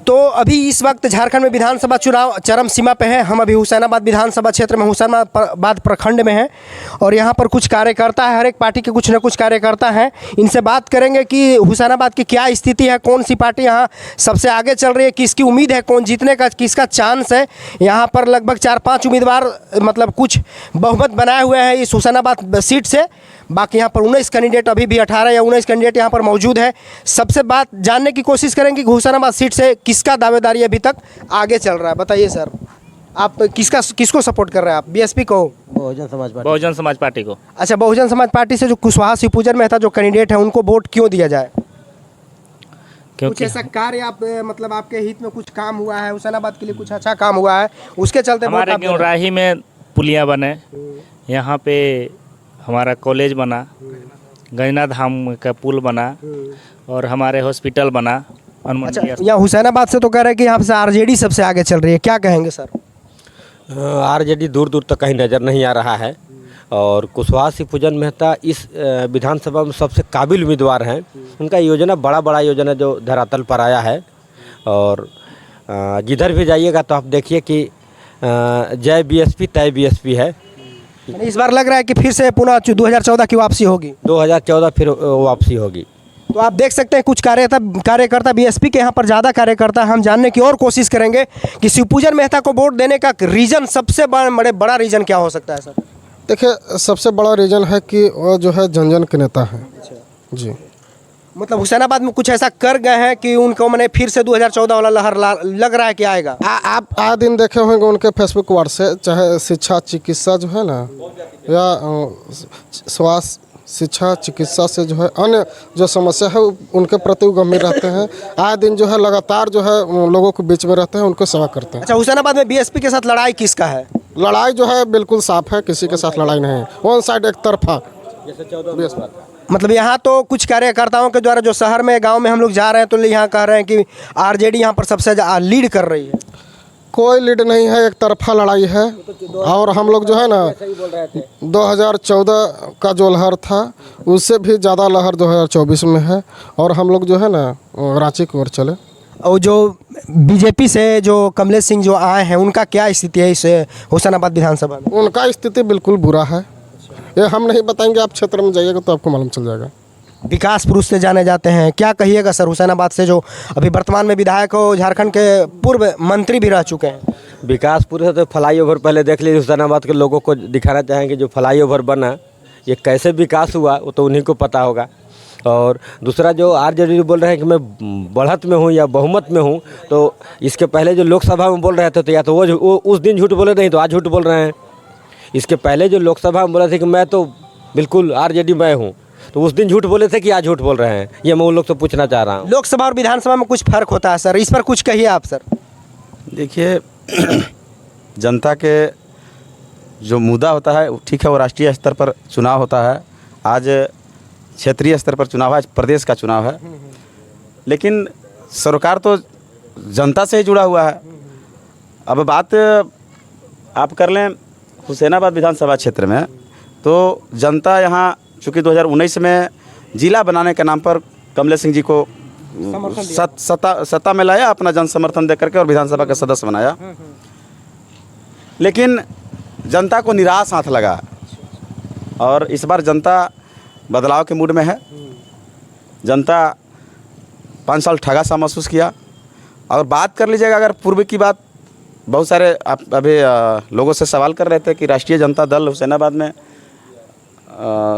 तो अभी इस वक्त झारखंड में विधानसभा चुनाव चरम सीमा पे है। हम अभी हुसैनाबाद विधानसभा क्षेत्र में हुसैनाबाद प्रखंड में हैं और यहाँ पर कुछ कार्यकर्ता है, हर एक पार्टी के कुछ न कुछ कार्यकर्ता हैं। इनसे बात करेंगे कि हुसैनाबाद की क्या स्थिति है, कौन सी पार्टी यहाँ सबसे आगे चल रही है, किसकी उम्मीद है, कौन जीतने का किसका चांस है। यहाँ पर लगभग 4-5 उम्मीदवार मतलब कुछ बहुमत बनाए हुए हैं इस हुसैनाबाद सीट से। बाकी यहाँ पर 19 कैंडिडेट, अभी भी 18 या 19 कैंडिडेट यहाँ पर मौजूद है। सबसे बात जानने की कोशिश करेंगे कि हुसैनाबाद सीट से किसका दावेदारी अभी तक आगे चल रहा है। बताइए सर, आप किसको सपोर्ट कर रहे हैं? आप बीएसपी को? बहुजन समाज पार्टी। बहुजन समाज पार्टी को। अच्छा, बहुजन समाज पार्टी से जो कुशवाहा शिवपूजन मेहता जो कैंडिडेट है उनको वोट क्यों दिया जाए? कुछ ऐसा कार्य आप मतलब आपके हित में कुछ काम हुआ है, हुसैनाबाद के लिए कुछ अच्छा काम हुआ है, उसके चलते हमारे राही में पुलिया बने, यहाँ पे हमारा कॉलेज बना, गैना धाम का पुल बना और हमारे हॉस्पिटल बना। अच्छा, यहाँ हुसैनाबाद से तो कह रहे हैं कि यहाँ से आरजेडी सबसे आगे चल रही है, क्या कहेंगे सर? आरजेडी दूर दूर तक कहीं नज़र नहीं आ रहा है और कुशवाहा शिवपूजन मेहता इस विधानसभा में सबसे काबिल उम्मीदवार हैं। उनका योजना बड़ा योजना जो धरातल पर आया है और जिधर भी जाइएगा तो आप देखिए कि जय बीएसपी तय बीएसपी है। इस बार लग रहा है कि फिर से पुनः 2014 की वापसी होगी। 2014 फिर वापसी होगी। तो आप देख सकते हैं कुछ कार्यकर्ता बीएसपी के यहाँ पर ज़्यादा कार्यकर्ता, हम जानने की और कोशिश करेंगे कि शिवपूजन मेहता को वोट देने का रीज़न, सबसे बड़ा रीज़न क्या हो सकता है सर? देखिए, सबसे बड़ा रीज़न है कि वो जो है जन के नेता है जी। मतलब हुसैनाबाद में कुछ ऐसा कर गए हैं कि उनको मैंने फिर से 2014 वाला लहर लग रहा है कि आएगा। आप आए दिन देखे होंगे उनके फेसबुक वार्ड से, चाहे शिक्षा चिकित्सा जो है ना, या स्वास्थ्य शिक्षा चिकित्सा से जो है अन्य जो समस्या है उनके प्रति गंभीर रहते हैं। आए दिन जो है लगातार जो है लोगों के बीच में रहते हैं, उनको सेवा करते हैं। अच्छा, हुसैनाबाद में बीएसपी के साथ लड़ाई किसका है? लड़ाई जो है बिल्कुल साफ है, किसी के साथ लड़ाई नहीं है, वन साइड एक तरफा। मतलब यहाँ तो कुछ कार्यकर्ताओं के द्वारा जो शहर में गांव में हम लोग जा रहे हैं तो यहाँ कह रहे हैं कि आरजेडी यहाँ पर सबसे लीड कर रही है। कोई लीड नहीं है, एक तरफा लड़ाई है। और हम लोग जो है ना 2014 का जो लहर था उससे भी ज़्यादा लहर 2024 में है और हम लोग जो है ना रांची की ओर चले। और जो बीजेपी से जो कमलेश सिंह जो आए हैं उनका क्या स्थिति है इस हुसैनाबाद विधानसभा में? उनका स्थिति बिल्कुल बुरा है, ये हम नहीं बताएंगे, आप क्षेत्र में जाइएगा तो आपको मालूम चल जाएगा। विकास पुरुष से जाने जाते हैं, क्या कहिएगा सर हुसैनाबाद से जो अभी वर्तमान में विधायक हो, झारखंड के पूर्व मंत्री भी रह चुके हैं? विकास पुरुष तो फ्लाईओवर पहले देख लीजिए, हुसैनाबाद के लोगों को दिखाना चाहेंगे जो फ्लाईओवर बना ये कैसे विकास हुआ वो तो उन्हीं को पता होगा। और दूसरा जो आरजेडी बोल रहे हैं कि मैं बढ़त में हूँ या बहुमत में हूँ, तो इसके पहले जो लोकसभा में बोल रहे थे तो या तो वो उस दिन झूठ बोले नहीं तो आज झूठ बोल रहे हैं। इसके पहले जो लोकसभा में बोले थे कि मैं तो बिल्कुल आरजेडी मैं हूँ, तो उस दिन झूठ बोले थे कि आज झूठ बोल रहे हैं, ये मैं उन लोग से पूछना चाह रहा हूँ। लोकसभा और विधानसभा में कुछ फर्क होता है सर, इस पर कुछ कहिए आप सर। देखिए, जनता के जो मुद्दा होता है ठीक है, वो राष्ट्रीय स्तर पर चुनाव होता है, आज क्षेत्रीय स्तर पर चुनाव है, आज प्रदेश का चुनाव है, लेकिन सरकार तो जनता से ही जुड़ा हुआ है। अब बात आप कर लें हुसैनाबाद विधानसभा क्षेत्र में, तो जनता यहाँ चूँकि 2019 में जिला बनाने के नाम पर कमलेश सिंह जी को सत्ता में लाया, अपना जन समर्थन दे करके और विधानसभा का सदस्य बनाया, लेकिन जनता को निराश हाथ लगा और इस बार जनता बदलाव के मूड में है। जनता 5 साल ठगा सा महसूस किया। और बात कर लीजिएगा अगर पूर्व की बात, बहुत सारे आप अभी लोगों से सवाल कर रहे थे कि राष्ट्रीय जनता दल हुसैनाबाद में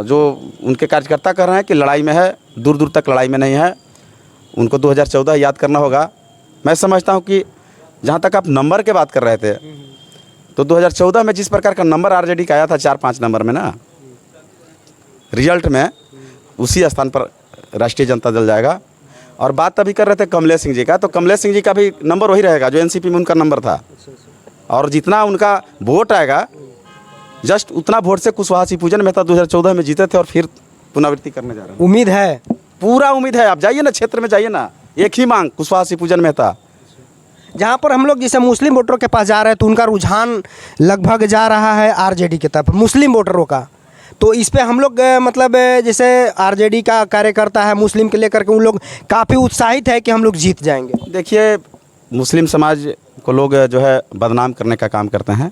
जो उनके कार्यकर्ता कर रहे हैं कि लड़ाई में है, दूर दूर तक लड़ाई में नहीं है, उनको 2014 याद करना होगा। मैं समझता हूं कि जहां तक आप नंबर के बात कर रहे थे तो 2014 में जिस प्रकार का नंबर आरजेडी का आया था 4-5 नंबर में ना, रिजल्ट में उसी स्थान पर राष्ट्रीय जनता दल जाएगा। और बात अभी कर रहे थे कमलेश सिंह जी का, तो कमलेश सिंह जी का भी नंबर वही रहेगा जो एनसीपी में उनका नंबर था, और जितना उनका वोट आएगा जस्ट उतना वोट से कुशवाहा शिवपूजन मेहता 2014 में जीते थे और फिर पुनरावृत्ति करने जा रहे हैं। उम्मीद है, पूरा उम्मीद है। आप जाइए ना क्षेत्र में जाइए ना, एक ही मांग कुशवाहा शिवपूजन मेहता। जहाँ पर हम लोग जैसे मुस्लिम वोटरों के पास जा रहे हैं तो उनका रुझान लगभग जा रहा है आरजेडी की तरफ, मुस्लिम वोटरों का। तो इस पे हम लोग मतलब जैसे आरजेडी का कार्यकर्ता है मुस्लिम के लेकर के, उन लोग काफ़ी उत्साहित है कि हम लोग जीत जाएंगे। देखिए, मुस्लिम समाज को लोग जो है बदनाम करने का काम करते हैं।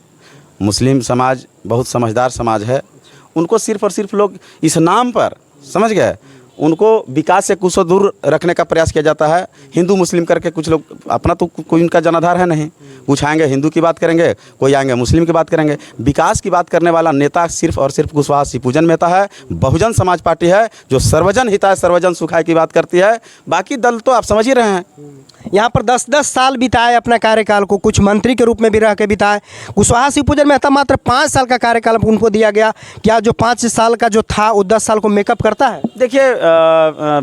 मुस्लिम समाज बहुत समझदार समाज है। उनको सिर्फ़ और सिर्फ लोग इस नाम पर, समझ गए, उनको विकास से कुछ दूर रखने का प्रयास किया जाता है। हिंदू मुस्लिम करके कुछ लोग, अपना तो कोई उनका जनाधार है नहीं, कुछ आएंगे हिंदू की बात करेंगे, कोई आएंगे मुस्लिम की बात करेंगे। विकास की बात करने वाला नेता सिर्फ और सिर्फ कुशवाहा शिवपूजन मेहता है। बहुजन समाज पार्टी है जो सर्वजन हिताय सर्वजन सुखाय की बात करती है। बाकी दल तो आप समझ ही रहे हैं। यहाँ पर 10-10 साल बिताए अपना कार्यकाल को, कुछ मंत्री के रूप में भी रह के बिताए। कुशवाहा शिवपूजन मेहता मात्र 5 साल का कार्यकाल उनको दिया गया। क्या जो 5 साल का जो था वो 10 साल को मेकअप करता है? देखिए,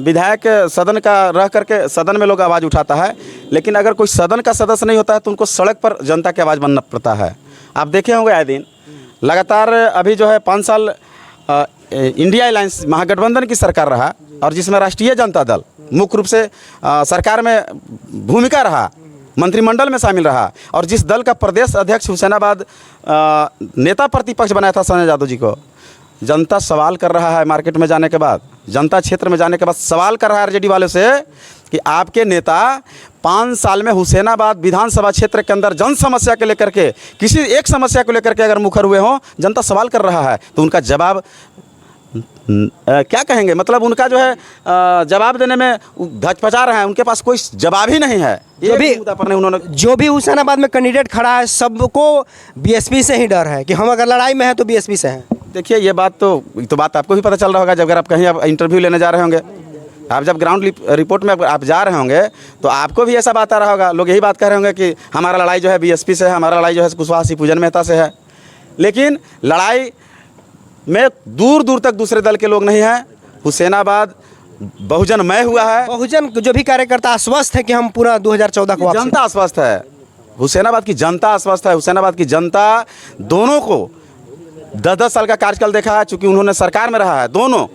विधायक सदन का रह करके सदन में लोग आवाज़ उठाता है, लेकिन अगर कोई सदन का सदस्य नहीं होता है तो उनको सड़क पर जनता की आवाज़ बनना पड़ता है। आप देखे होंगे आए दिन लगातार अभी जो है 5 साल इंडिया अलायंस महागठबंधन की सरकार रहा, और जिसमें राष्ट्रीय जनता दल मुख्य रूप से सरकार में भूमिका रहा, मंत्रिमंडल में शामिल रहा, और जिस दल का प्रदेश अध्यक्ष हुसैनाबाद नेता प्रतिपक्ष बनाया था संजय यादव जी को, जनता सवाल कर रहा है मार्केट में जाने के बाद, जनता क्षेत्र में जाने के बाद सवाल कर रहा है आरजेडी वालों से कि आपके नेता 5 साल में हुसैनाबाद विधानसभा क्षेत्र के अंदर जन समस्या को लेकर के, किसी एक समस्या को लेकर के अगर मुखर हुए हों, जनता सवाल कर रहा है, तो उनका जवाब क्या कहेंगे, मतलब उनका जो है जवाब देने में धचपचा रहे हैं। उनके पास कोई जवाब ही नहीं है। जो भी मुद्दा पर नहीं उन्होंने, जो भी हुसैनाबाद में कैंडिडेट खड़ा है सबको बीएसपी से ही डर है कि हम अगर लड़ाई में हैं तो बीएसपी से हैं। देखिए ये बात तो बात आपको भी पता चल रहा होगा, जब अगर आप कहीं आप इंटरव्यू लेने जा रहे होंगे, आप जब ग्राउंड रिपोर्ट में आप जा रहे होंगे तो आपको भी ऐसा बात आ रहा होगा। लोग यही बात कह रहे होंगे कि हमारा लड़ाई जो है बीएसपी से है, हमारा लड़ाई जो है कुशवाहा शिवपूजन मेहता से है। लेकिन लड़ाई में दूर दूर तक दूसरे दल के लोग नहीं हैं। हुसैनाबाद बहुजनमय हुआ है। बहुजन जो भी कार्यकर्ता आश्वस्त है कि हम पूरा 2014 को जनता आश्वस्त है, हुसैनाबाद की जनता आश्वस्त है। हुसैनाबाद की जनता दोनों को 10-10 साल का कार्यकाल देखा है, चूँकि उन्होंने सरकार में रहा है। दोनों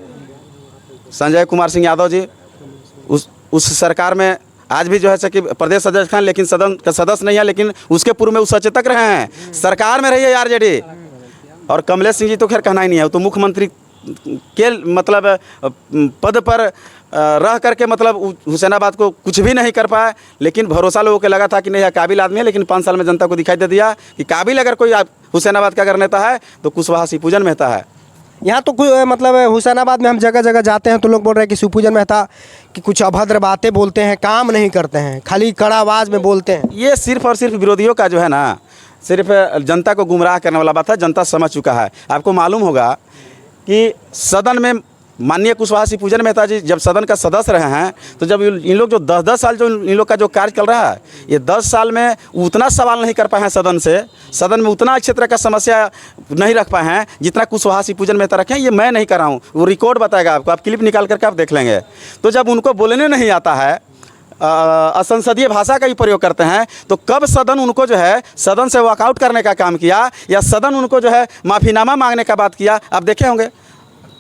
संजय कुमार सिंह यादव जी उस सरकार में आज भी जो है कि प्रदेश अध्यक्ष हैं, लेकिन सदन का सदस्य नहीं है, लेकिन उसके पूर्व में वो सचेतक रहे हैं, सरकार में रही है आरजेडी। और कमलेश सिंह जी तो खैर कहना ही नहीं है, वो तो मुख्यमंत्री के मतलब पद पर रह करके मतलब हुसैनाबाद को कुछ भी नहीं कर पाया। लेकिन भरोसा लोगों को लगा था कि नहीं यह काबिल आदमी है, लेकिन 5 साल में जनता को दिखाई दे दिया कि काबिल अगर कोई हुसैनाबाद का अगर नेता है तो कुशवाहा शिवपूजन मेहता है। यहाँ तो मतलब हुसैनाबाद में हम जगह जगह जाते हैं तो लोग बोल रहे हैं कि शिवपूजन मेहता कि कुछ अभद्र बातें बोलते हैं, काम नहीं करते हैं, खाली कड़ा आवाज़ में बोलते हैं। ये सिर्फ और सिर्फ विरोधियों का जो है ना, सिर्फ जनता को गुमराह करने वाला बात है। जनता समझ चुका है। आपको मालूम होगा कि सदन में माननीय कुशवाहा शिवपूजन मेहता जी जब सदन का सदस्य रहे हैं, तो जब इन लोग जो 10-10 साल जो इन लोग का जो कार्य चल रहा है, ये 10 साल में उतना सवाल नहीं कर पाए हैं सदन से, सदन में उतना क्षेत्र का समस्या नहीं रख पाए हैं जितना कुशवाहा शिवपूजन मेहता रखे हैं। ये मैं नहीं कर रहा हूँ, वो रिकॉर्ड बताएगा आपको, आप क्लिप निकाल करके आप देख लेंगे। तो जब उनको बोलने नहीं आता है, असंसदीय भाषा का ही प्रयोग करते हैं, तो कब सदन उनको जो है सदन से वॉकआउट करने का काम किया, या सदन उनको जो है माफ़ीनामा मांगने का बात किया, आप देखे होंगे।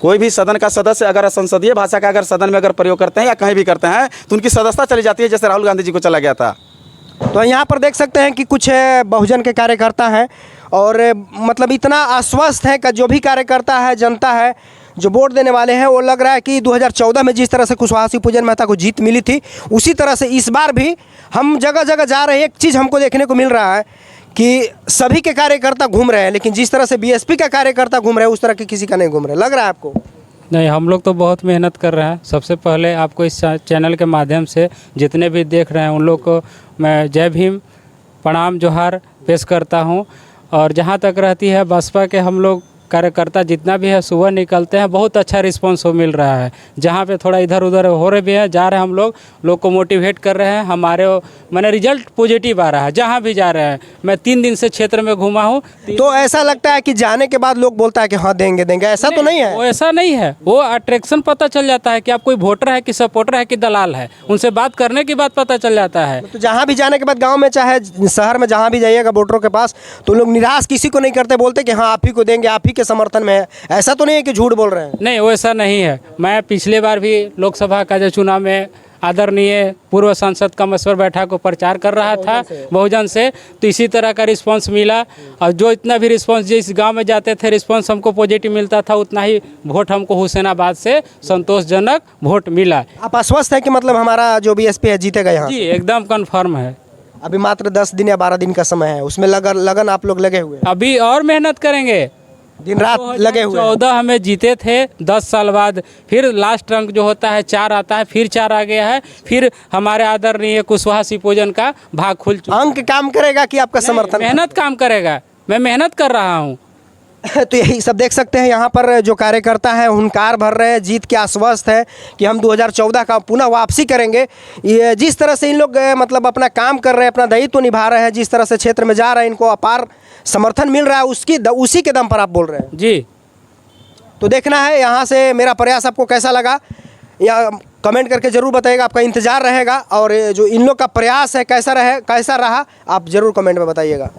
कोई भी सदन का सदस्य अगर संसदीय भाषा का अगर सदन में अगर प्रयोग करते हैं या कहीं भी करते हैं तो उनकी सदस्यता चली जाती है, जैसे राहुल गांधी जी को चला गया था। तो यहाँ पर देख सकते हैं कि कुछ बहुजन के कार्यकर्ता हैं और मतलब इतना आश्वस्त है कि जो भी कार्यकर्ता है, जनता है, जो वोट देने वाले हैं, वो लग रहा है कि 2014 में जिस तरह से कुशवाहा शिवपूजन मेहता को जीत मिली थी, उसी तरह से इस बार भी हम जगह जगह जा रहे हैं। एक चीज़ हमको देखने को मिल रहा है कि सभी के कार्यकर्ता घूम रहे हैं, लेकिन जिस तरह से बीएसपी का कार्यकर्ता घूम रहे हैं उस तरह के किसी का नहीं घूम रहे। लग रहा है आपको? नहीं, हम लोग तो बहुत मेहनत कर रहे हैं। सबसे पहले आपको इस चैनल के माध्यम से जितने भी देख रहे हैं उन लोग को मैं जय भीम, प्रणाम, जोहार पेश करता हूं। और जहां तक रहती है बसपा के हम लोग कार्यकर्ता जितना भी है सुबह निकलते हैं, बहुत अच्छा रिस्पांस हो मिल रहा है। जहाँ पे थोड़ा इधर उधर हो रहे भी हैं, जा रहे हैं, हम लोग को मोटिवेट कर रहे हैं। हमारे मैंने रिजल्ट पॉजिटिव आ रहा है जहाँ भी जा रहे हैं। मैं 3 दिन से क्षेत्र में घूमा हूँ। तो ऐसा लगता है कि जाने के बाद लोग बोलता है कि हाँ देंगे देंगे, ऐसा तो नहीं है? वो ऐसा नहीं है, वो अट्रैक्शन पता चल जाता है कि आप कोई वोटर है कि सपोर्टर है कि दलाल है, उनसे बात करने के बाद पता चल जाता है। तो जहाँ भी जाने के बाद गांव में चाहे शहर में जहाँ भी जाइएगा वोटरों के पास, तो लोग निराश किसी को नहीं करते, बोलते कि हाँ आप ही को देंगे, आप ही के समर्थन में है। ऐसा तो नहीं है कि झूठ बोल रहे हैं? नहीं, वैसा नहीं है। मैं पिछले बार भी लोकसभा का जो चुनाव में आदरणीय पूर्व सांसद कमेश्वर बैठा को प्रचार कर रहा था बहुजन से, तो इसी तरह का रिस्पांस मिला। और जो इतना भी रिस्पांस जिस गांव में जाते थे रिस्पांस हमको पॉजिटिव मिलता था, उतना ही वोट हमको हुसैनाबाद से संतोषजनक वोट मिला। आप आश्वस्त है कि मतलब हमारा जो बीएसपी है जीतेगा यहाँ? जी एकदम कन्फर्म है। अभी मात्र 10 दिन या 12 दिन का समय है, उसमें लगन आप लोग लगे हुए हैं, अभी और मेहनत करेंगे। दिन रात लगे हुए हैं। 2014 में जीते थे, 10 साल बाद फिर लास्ट रंक जो होता है 4 आता है, फिर 4 आ गया है, फिर हमारे आदरणीय कुशवाहा सिपोजन का भाग खुल चुका अंक काम करेगा कि आपका है। समर्थन? मेहनत काम करेगा, मैं मेहनत कर रहा हूँ। तो यही सब देख सकते हैं यहाँ पर जो कार्यकर्ता हैं हुंकार भर रहे हैं, जीत के आश्वस्त है कि हम 2014 का पुनः वापसी करेंगे। ये जिस तरह से इन लोग मतलब अपना काम कर रहे हैं, अपना दायित्व निभा रहे हैं, जिस तरह से क्षेत्र में जा रहे हैं, इनको अपार समर्थन मिल रहा है, उसी के दम पर आप बोल रहे हैं जी। तो देखना है यहाँ से मेरा प्रयास आपको कैसा लगा या कमेंट करके ज़रूर बताइएगा। आपका इंतज़ार रहेगा और जो इन लोग का प्रयास है कैसा रहा आप ज़रूर कमेंट में बताइएगा।